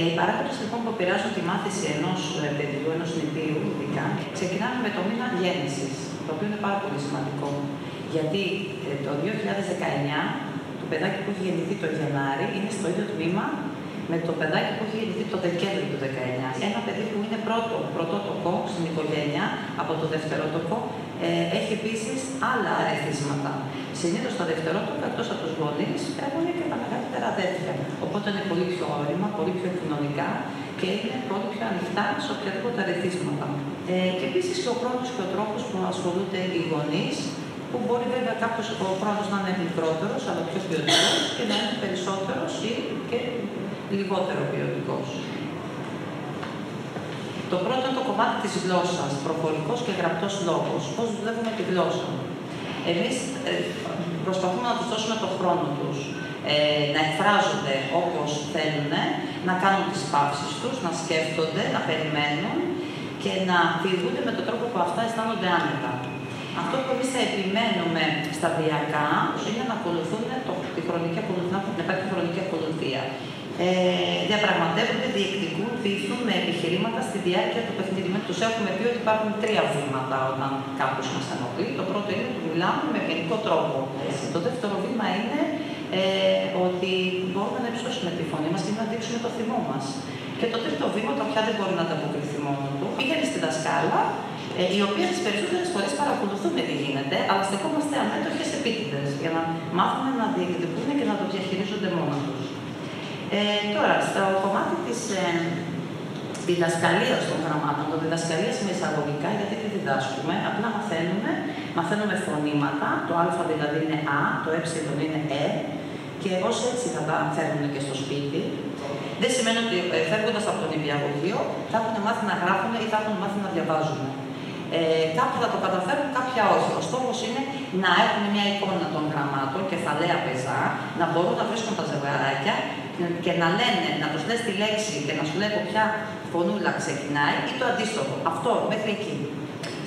Οι παράγοντες λοιπόν που επηρεάζουν τη μάθηση ενός παιδιού, ενός νηπίου, ειδικά, ξεκινάμε με το μήνα γέννησης, το οποίο είναι πάρα πολύ σημαντικό. Γιατί το 2019 το παιδάκι που έχει γεννηθεί το Γενάρη είναι στο ίδιο τμήμα με το παιδάκι που έχει γεννηθεί το Δεκέμβριο του 2019. Ένα παιδί που είναι πρωτότοκο στην οικογένεια από το δευτερότοκο έχει επίσης άλλα ερεθίσματα. Συνήθως τα δευτερότοκα, εκτός από τους γονείς, έχουν και τα μεγαλύτερα αδέρφια. Οπότε είναι πολύ πιο όρημα, πολύ πιο κοινωνικά και είναι πολύ πιο ανοιχτά σε οποιαδήποτε ερεθίσματα. Και επίσης και ο χρόνος και ο τρόπος που ασχολούνται οι γονείς, που μπορεί βέβαια κάποιος ο χρόνος να είναι μικρότερος, αλλά πιο ποιοτικός και να είναι περισσότερος ή και λιγότερο ποιοτικός. Το πρώτο είναι το κομμάτι της γλώσσας, προφορικός και γραπτός λόγος. Πώς δουλεύουμε τη γλώσσα. Εμείς προσπαθούμε να τους δώσουμε το χρόνο τους, να εκφράζονται όπως θέλουν, να κάνουν τις παύσεις τους, να σκέφτονται, να περιμένουν και να διηγούνται με τον τρόπο που αυτά αισθάνονται άνετα. Αυτό που εμείς θα επιμένουμε σταδιακά είναι να ακολουθούν τη χρονική ακολουθία, να υπάρχει χρονική ακολουθία. Διαπραγματεύονται, διεκδικούν, πείθουν με επιχειρήματα στη διάρκεια του παιχνιδιού. Τους έχουμε πει ότι υπάρχουν 3 βήματα όταν κάποιος μας ενοχλεί. Το πρώτο είναι ότι μιλάμε με γενικό τρόπο. Το δεύτερο βήμα είναι ότι μπορούμε να υψώσουμε τη φωνή μας και να δείξουμε το θυμό μας. Και το τρίτο βήμα, το πια δεν μπορεί να ανταποκριθεί μόνο του, πήγαινε στη δασκάλα, οι οποίες τις περισσότερες φορές παρακολουθούμε τι γίνεται, αλλά στεκόμαστε αμέτωχες επίτηδες για να μάθουμε να διεκδικούν και να το διαχειρίζονται μόνα τους. Τώρα, στο κομμάτι της διδασκαλίας των γραμμάτων, το διδασκαλίας με εισαγωγικά, γιατί τι διδάσκουμε, απλά μαθαίνουμε φωνήματα, το α δηλαδή είναι α, το ε είναι ε, και ως έτσι θα τα φέρνουν και στο σπίτι. Δεν σημαίνει ότι φεύγοντας από τον νηπιαγωγείο θα έχουν μάθει να γράφουν ή θα έχουν μάθει να διαβάζουν. Κάποιοι θα το καταφέρουν, κάποιοι όχι. Ο στόχος είναι να έχουν μια εικόνα των γραμμάτων, κεφαλαία πεζά, να μπορούν να βρίσκουν τα ζευγαράκια και να λένε, να τους λες τη λέξη και να σου λέει από ποια φωνούλα ξεκινάει ή το αντίστοιχο. Αυτό μέχρι εκεί.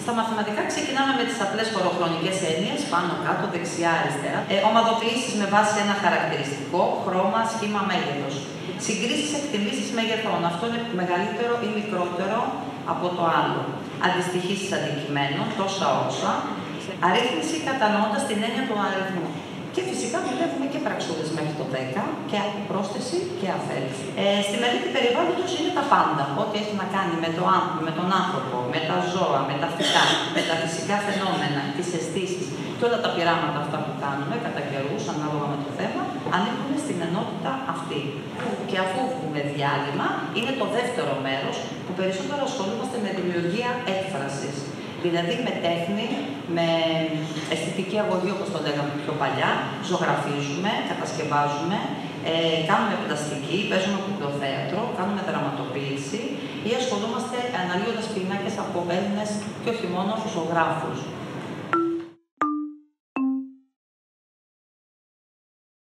Στα μαθηματικά ξεκινάμε με τις απλές χωροχρονικές έννοιες, πάνω, κάτω, δεξιά, αριστερά. Ομαδοποιήσεις με βάση ένα χαρακτηριστικό, χρώμα, σχήμα, μέγεθος. Συγκρίσεις, εκτιμήσεις μεγεθών. Αυτό είναι μεγαλύτερο ή μικρότερο από το άλλο. Αντιστοιχήσεις αντικειμένων, τόσα όσα. Αρρύθμιση κατανοώντας την έννοια του αριθμού. Και φυσικά δουλεύουμε και πραξούδες μέχρι το 10 και πρόσθεση και αφαίρεση. Στη μελέτη περιβάλλοντος είναι τα πάντα. Ό,τι έχει να κάνει με τον άνθρωπο, με τα ζώα, με τα φυτά, με τα φυσικά φαινόμενα, τις αισθήσεις και όλα τα πειράματα αυτά που κάνουμε κατά καιρούς, ανάλογα με το θέμα, ανήκουν στην ενότητα αυτή. Και αφού έχουμε διάλειμμα, είναι το δεύτερο μέρος που περισσότερο ασχολούμαστε με δημιουργία έκφρασης. Δηλαδή με τέχνη, με αισθητική αγωγή όπως το λέγαμε πιο παλιά, ζωγραφίζουμε, κατασκευάζουμε, κάνουμε πλαστική, παίζουμε κουκλοθέατρο, κάνουμε δραματοποίηση ή ασχολούμαστε αναλύοντας πινάκες από Έλληνες και όχι μόνο ζωγράφους.